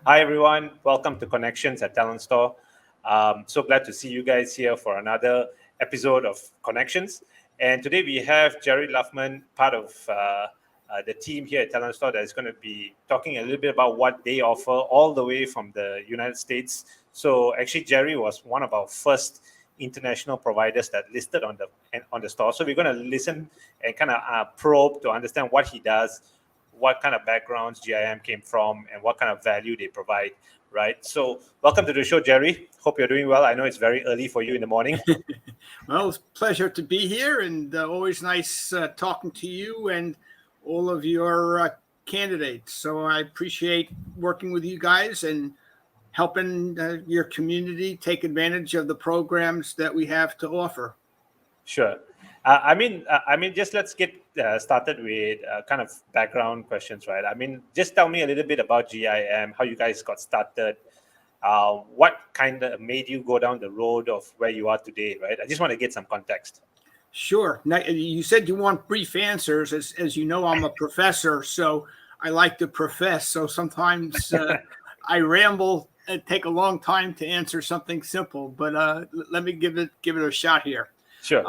Hi, everyone. Welcome to Connections at TalentStore. So glad to see you guys here for another episode of Connections. And today we have Jerry Luftman, part of the team here at TalentStore, that is going to be talking a little bit about what they offer all the way from the United States. So actually, Jerry was one of our first international providers that listed on the store. So we're going to listen and kind of probe to understand what he does, what kind of backgrounds GIIM came from, and what kind of value they provide, right? So welcome to the show, Jerry. Hope you're doing well. I know it's very early for you in the morning. Well, it's a pleasure to be here, and always nice talking to you and all of your candidates. So I appreciate working with you guys and helping your community take advantage of the programs that we have to offer. Sure. Just let's get started with kind of background questions, right? Just tell me a little bit about GIIM, how you guys got started, what kind of made you go down the road of where you are today, right? I just want to get some context. Sure. Now, you said you want brief answers. As you know, I'm a professor, so I like to profess. So sometimes I ramble and take a long time to answer something simple, but let me give it a shot here. Sure.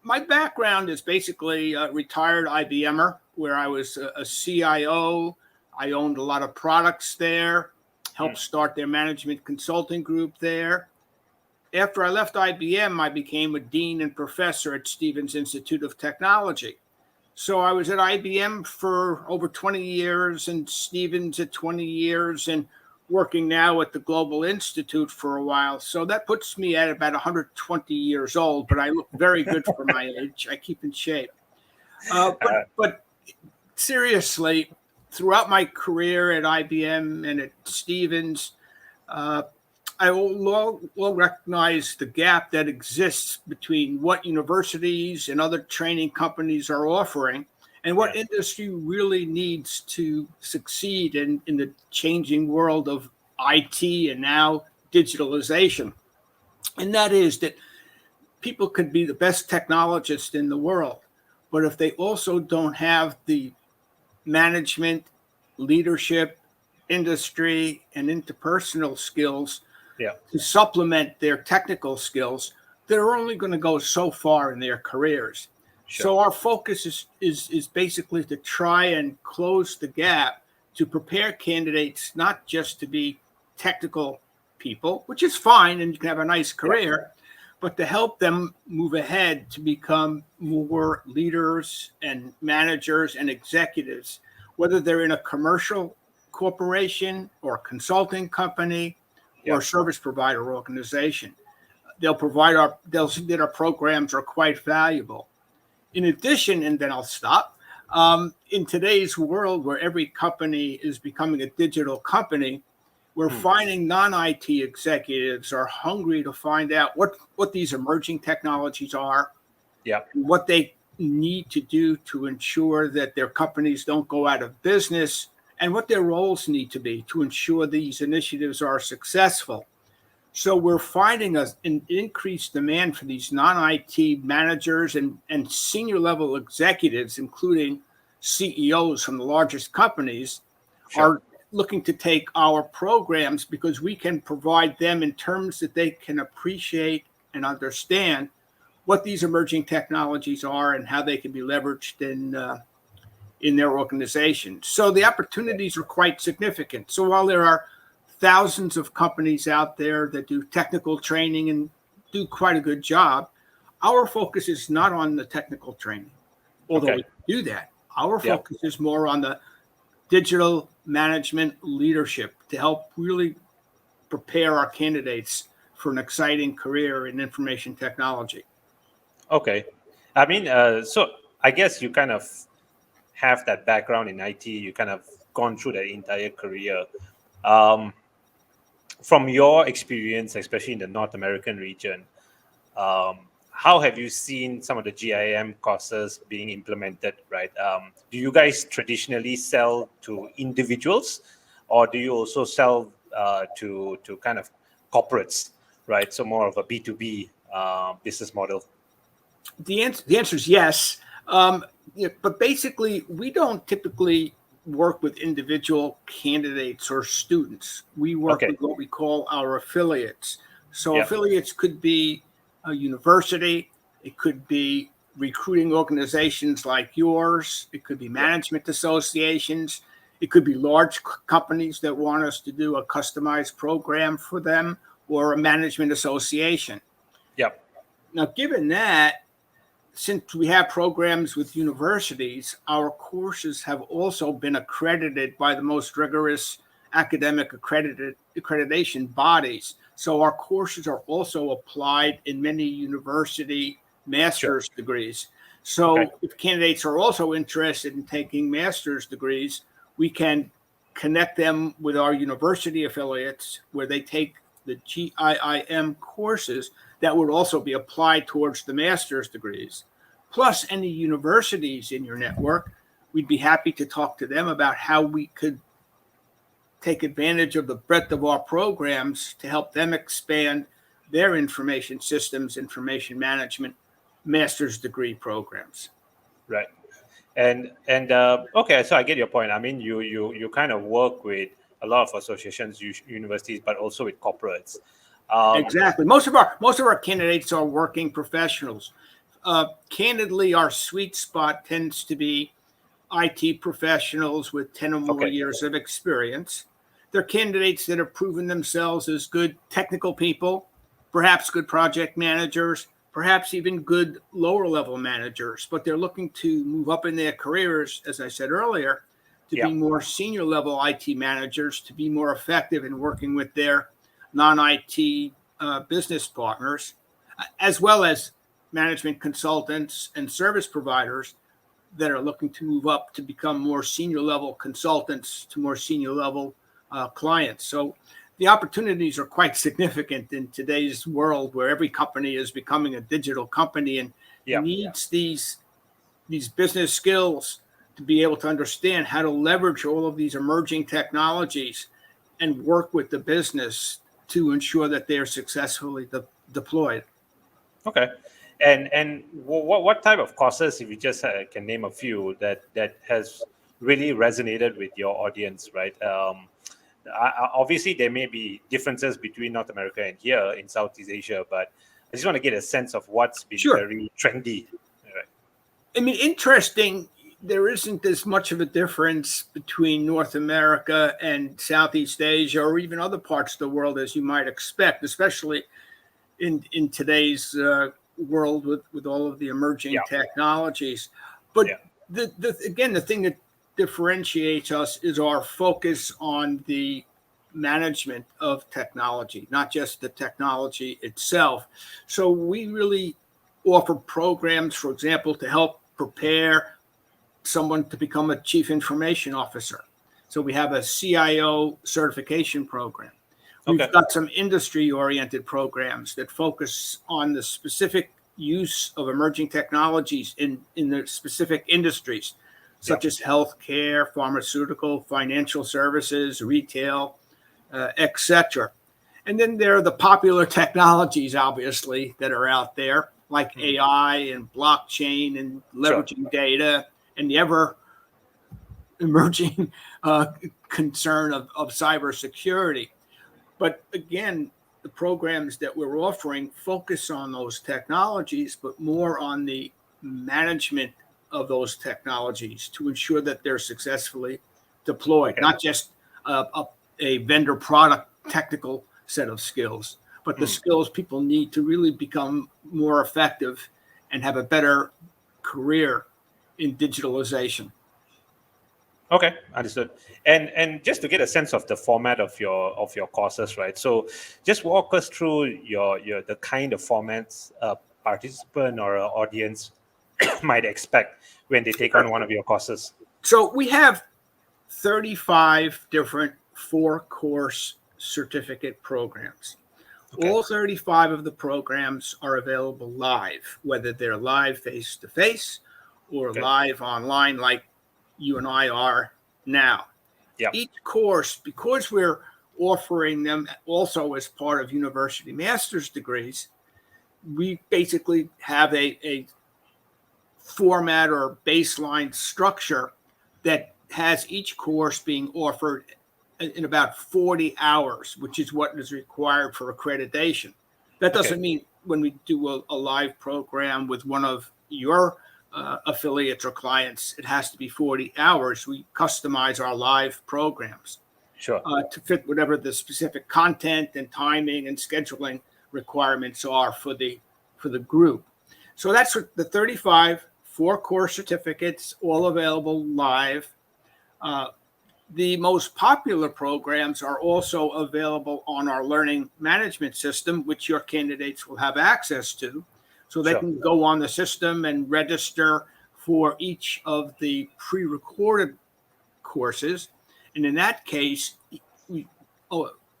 My background is basically a retired IBMer, where I was a CIO. I owned a lot of products there, helped start their management consulting group there. After I left IBM, I became a dean and professor at Stevens Institute of Technology. So I was at IBM for over 20 years and Stevens at 20 years and working now at the Global Institute for a while. So that puts me at about 120 years old, but I look very good for my age. I keep in shape. But seriously, throughout my career at IBM and at Stevens, I will recognize the gap that exists between what universities and other training companies are offering and what industry really needs to succeed in the changing world of IT and now digitalization. And that is that people could be the best technologists in the world, but if they also don't have the management, leadership, industry, and interpersonal skills to supplement their technical skills, they're only going to go so far in their careers. Sure. So our focus is basically to try and close the gap to prepare candidates not just to be technical people, which is fine and you can have a nice career, but to help them move ahead to become more leaders and managers and executives, whether they're in a commercial corporation or consulting company or service provider organization. They'll see that our programs are quite valuable. In addition, and then I'll stop, in today's world where every company is becoming a digital company, we're finding non-IT executives are hungry to find out what these emerging technologies are, what they need to do to ensure that their companies don't go out of business, and what their roles need to be to ensure these initiatives are successful. So we're finding an increased demand for these non-IT managers and senior level executives, including CEOs from the largest companies, are looking to take our programs because we can provide them in terms that they can appreciate and understand what these emerging technologies are and how they can be leveraged in their organization. So the opportunities are quite significant. So while there are thousands of companies out there that do technical training and do quite a good job, our focus is not on the technical training, although we do that. Our focus is more on the digital management leadership to help really prepare our candidates for an exciting career in information technology. Okay. So I guess you kind of have that background in IT. You kind of gone through the entire career. From your experience, especially in the North American region, how have you seen some of the GIIM courses being implemented, right? Do you guys traditionally sell to individuals, or do you also sell to kind of corporates, right? So more of a B2B business model. The answer is yes. But basically, we don't typically work with individual candidates or students. We work Okay. with what we call our affiliates. So Yep. affiliates could be a university, it could be recruiting organizations like yours, it could be management associations, it could be large companies that want us to do a customized program for them, or a management association. Yep. Now, given that, since we have programs with universities, our courses have also been accredited by the most rigorous academic accreditation bodies. So our courses are also applied in many university master's degrees. So if candidates are also interested in taking master's degrees, we can connect them with our university affiliates where they take the GIIM courses that would also be applied towards the master's degrees. Plus, any universities in your network, we'd be happy to talk to them about how we could take advantage of the breadth of our programs to help them expand their information systems, information management, master's degree programs. Right. And okay, so I get your point. I mean, you kind of work with a lot of associations, universities, but also with corporates. Exactly. Most of our candidates are working professionals. Candidly, our sweet spot tends to be IT professionals with 10 or more years of experience. They're candidates that have proven themselves as good technical people, perhaps good project managers, perhaps even good lower level managers, but they're looking to move up in their careers, as I said earlier, to be more senior level IT managers, to be more effective in working with their non-IT business partners, as well as management consultants and service providers that are looking to move up to become more senior level consultants to more senior level clients. So the opportunities are quite significant in today's world, where every company is becoming a digital company and needs these business skills to be able to understand how to leverage all of these emerging technologies and work with the business to ensure that they are successfully deployed. Okay. And what type of courses, if you just can name a few, that has really resonated with your audience, right? Obviously, there may be differences between North America and here in Southeast Asia, but I just want to get a sense of what's been very trendy. Right? I mean, interesting. There isn't as much of a difference between North America and Southeast Asia, or even other parts of the world, as you might expect, especially in today's world with all of the emerging technologies. But again, the thing that differentiates us is our focus on the management of technology, not just the technology itself. So we really offer programs, for example, to help prepare someone to become a chief information officer. So we have a CIO certification program. We've got some industry-oriented programs that focus on the specific use of emerging technologies in the specific industries, such as healthcare, pharmaceutical, financial services, retail, etc. And then there are the popular technologies, obviously, that are out there, like AI and blockchain and leveraging data, and the ever emerging concern of cybersecurity. But again, the programs that we're offering focus on those technologies, but more on the management of those technologies to ensure that they're successfully deployed, not just a vendor product technical set of skills, but the skills people need to really become more effective and have a better career in digitalization. Okay, understood. And just to get a sense of the format of your courses, right? So just walk us through the kind of formats a participant or an audience might expect when they take on one of your courses. So we have 35 different 4-course certificate programs. All 35 of the programs are available live, whether they're live face-to-face or live online like you and I are now. Each course, because we're offering them also as part of university master's degrees, we basically have a format or baseline structure that has each course being offered in about 40 hours, which is what is required for accreditation. That doesn't mean when we do a live program with one of your affiliates or clients, it has to be 40 hours. We customize our live programs to fit whatever the specific content and timing and scheduling requirements are for the group. So that's what the 35 4-course certificates, all available live. The most popular programs are also available on our learning management system, which your candidates will have access to. So they can go on the system and register for each of the pre-recorded courses. And in that case,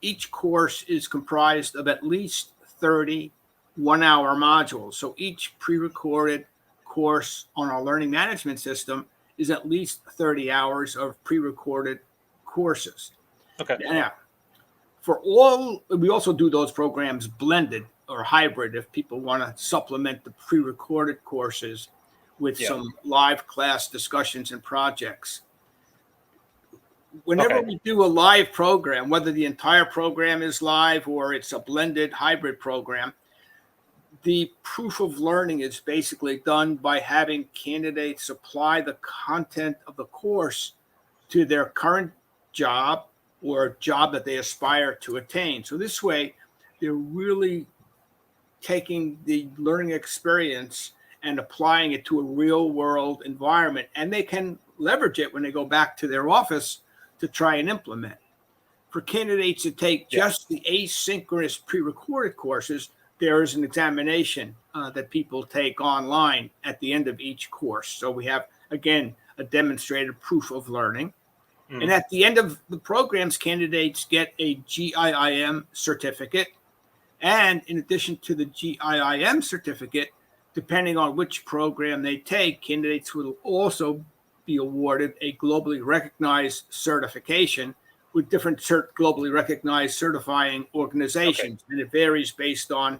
each course is comprised of at least 30 one-hour modules. So each pre-recorded course on our learning management system is at least 30 hours of pre-recorded courses. Now, we also do those programs blended or hybrid if people want to supplement the pre-recorded courses with some live class discussions and projects. Whenever we do a live program, whether the entire program is live or it's a blended hybrid program, the proof of learning is basically done by having candidates apply the content of the course to their current job or job that they aspire to attain. So this way, they're really taking the learning experience and applying it to a real world environment. And they can leverage it when they go back to their office to try and implement. For candidates to take just the asynchronous pre-recorded courses, there is an examination that people take online at the end of each course. So we have, again, a demonstrated proof of learning. And at the end of the programs, candidates get a GIIM certificate. And in addition to the GIIM certificate, depending on which program they take, candidates will also be awarded a globally recognized certification with different globally recognized certifying organizations. And it varies based on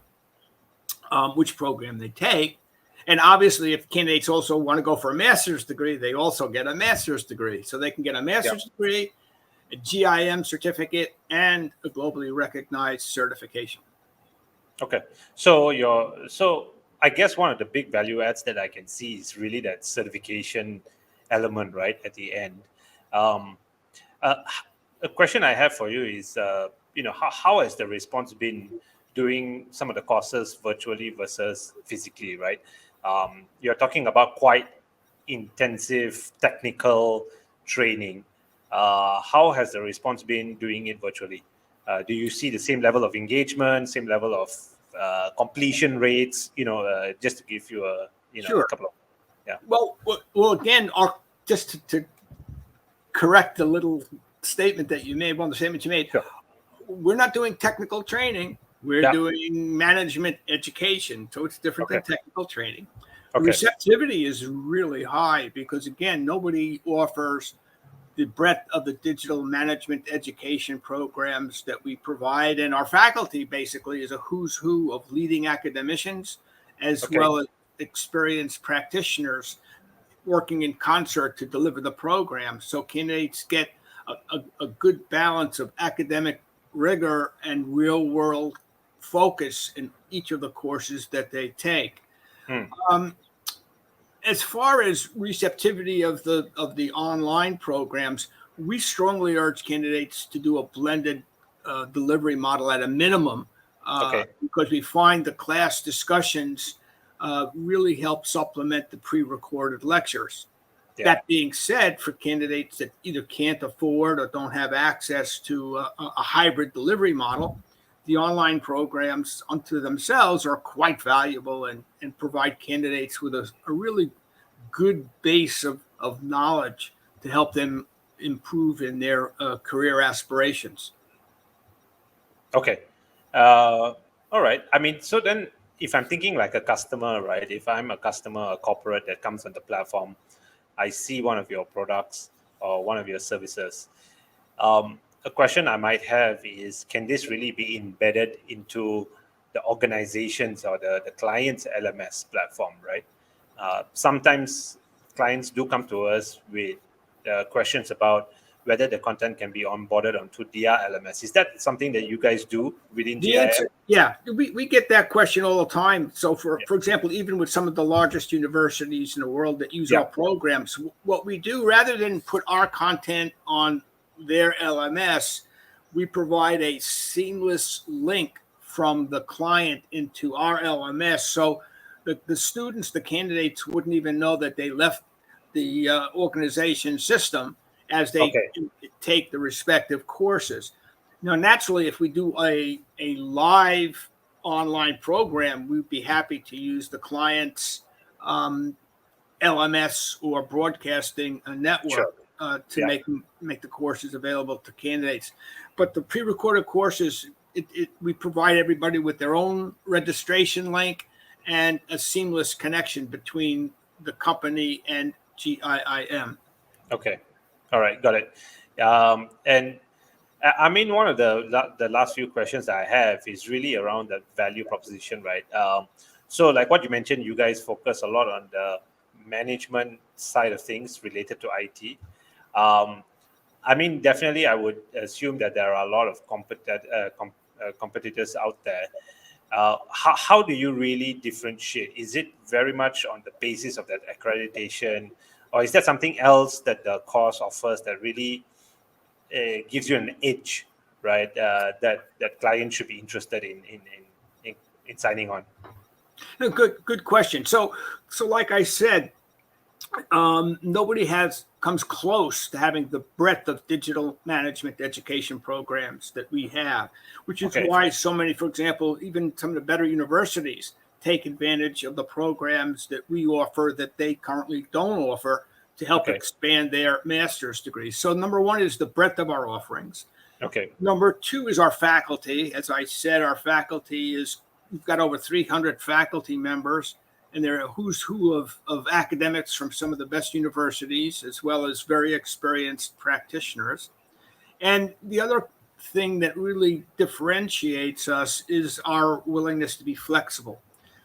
which program they take. And obviously, if candidates also want to go for a master's degree, they also get a master's degree. So they can get a master's degree, a GIM certificate, and a globally recognized certification. So I guess one of the big value adds that I can see is really that certification element right at the end. A question I have for you is, how has the response been doing some of the courses virtually versus physically, right? You're talking about quite intensive technical training. How has the response been doing it virtually? Do you see the same level of engagement, same level of completion rates? Just to give you a couple of Well, again, just to correct the little statement that you made, one of the statements you made. We're not doing technical training. We're doing management education. So it's different than technical training. Receptivity is really high because, again, nobody offers the breadth of the digital management education programs that we provide. And our faculty basically is a who's who of leading academicians as well as experienced practitioners working in concert to deliver the program. So candidates get a good balance of academic rigor and real world focus in each of the courses that they take. As far as receptivity of the online programs, we strongly urge candidates to do a blended delivery model at a minimum, because we find the class discussions really help supplement the pre-recorded lectures. That being said, for candidates that either can't afford or don't have access to a hybrid delivery model, the online programs unto themselves are quite valuable and provide candidates with a really good base of knowledge to help them improve in their career aspirations. All right. I mean, so then if I'm thinking like a customer, right? If I'm a customer, a corporate that comes on the platform, I see one of your products or one of your services. A question I might have is, can this really be embedded into the organizations or the client's LMS platform, right? Sometimes clients do come to us with questions about whether the content can be onboarded onto their LMS. Is that something that you guys do within The GIIM? answer, yeah, we get that question all the time. So, for example, even with some of the largest universities in the world that use our programs, what we do, rather than put our content on their LMS, we provide a seamless link from the client into our LMS. So the students, the candidates wouldn't even know that they left the organization system as they take the respective courses. Now, naturally, if we do a live online program, we'd be happy to use the client's LMS or broadcasting network to make the courses available to candidates. But the pre-recorded courses, we provide everybody with their own registration link and a seamless connection between the company and GIIM. Okay. All right. Got it. And I mean, one of the last few questions I have is really around the value proposition, right? So like what you mentioned, you guys focus a lot on the management side of things related to IT. I mean, definitely, I would assume that there are a lot of competitors out there. How do you really differentiate? Is it very much on the basis of that accreditation, or is there something else that the course offers that really gives you an edge, right? That clients should be interested in signing on. No, good question. So like I said, nobody comes close to having the breadth of digital management education programs that we have, which is why so many, for example, even some of the better universities take advantage of the programs that we offer that they currently don't offer to help expand their master's degrees. So number one is the breadth of our offerings. Number two is our faculty. As I said, our faculty we've got over 300 faculty members, and they're a who's who of academics from some of the best universities, as well as very experienced practitioners. And the other thing that really differentiates us is our willingness to be flexible.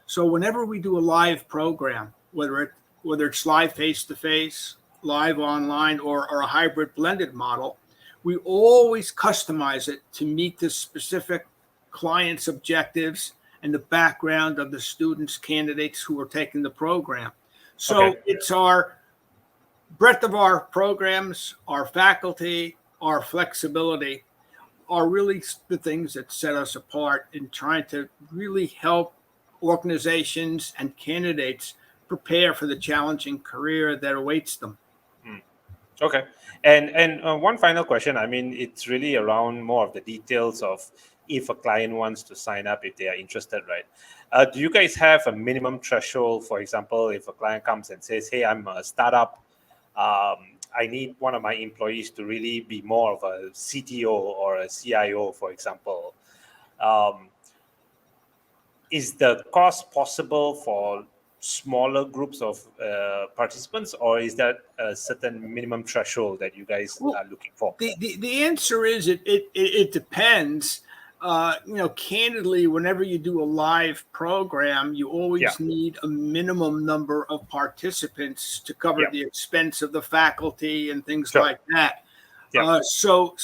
So whenever we do a live program, whether it's live face-to-face, live online, or a hybrid blended model, we always customize it to meet the specific client's objectives and the background of the students, candidates who are taking the program. So it's our breadth of our programs, our faculty, our flexibility are really the things that set us apart in trying to really help organizations and candidates prepare for the challenging career that awaits them. Okay. And one final question. I mean, it's really around more of the details of if a client wants to sign up, if they are interested, right? Do you guys have a minimum threshold? For example, if a client comes and says, hey, I'm a startup, I need one of my employees to really be more of a CTO or a CIO, for example. Is the cost possible for smaller groups of participants, or is that a certain minimum threshold that you guys are looking for? The answer is it depends. Candidly, whenever you do a live program, you always need a minimum number of participants to cover the expense of the faculty and things like that. So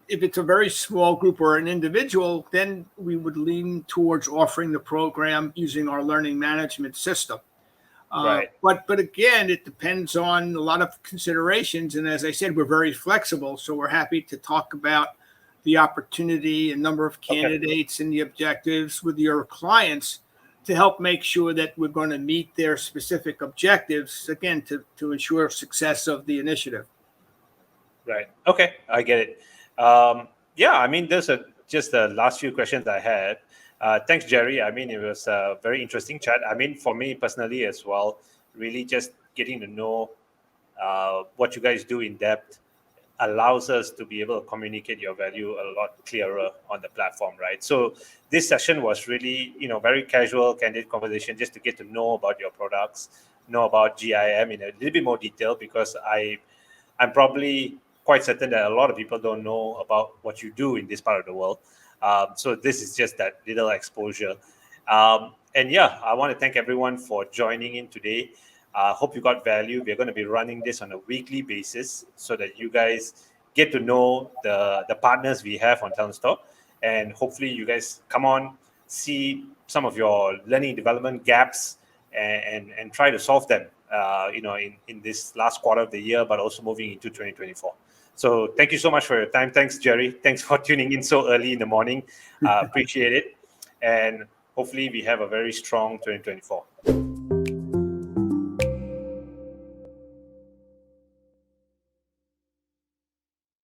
if it's a very small group or an individual, then we would lean towards offering the program using our learning management system. But again, it depends on a lot of considerations. And as I said, we're very flexible. So we're happy to talk about the opportunity and number of candidates and the objectives with your clients to help make sure that we're going to meet their specific objectives, again, to ensure success of the initiative. Right. Okay. I get it. I mean, those are just the last few questions I had. Thanks, Jerry. I mean, it was a very interesting chat. I mean, for me personally as well, really just getting to know what you guys do in depth allows us to be able to communicate your value a lot clearer on the platform, right? So this session was really, very casual, candid conversation just to get to know about your products, know about GIIM in a little bit more detail, because I'm probably quite certain that a lot of people don't know about what you do in this part of the world. So this is just that little exposure. I want to thank everyone for joining in today. Hope you got value. We're going to be running this on a weekly basis so that you guys get to know the partners we have on TalentStore, and hopefully you guys come on, see some of your learning development gaps, and try to solve them. In this last quarter of the year, but also moving into 2024. So thank you so much for your time. Thanks, Jerry. Thanks for tuning in so early in the morning. Appreciate it. And hopefully we have a very strong 2024.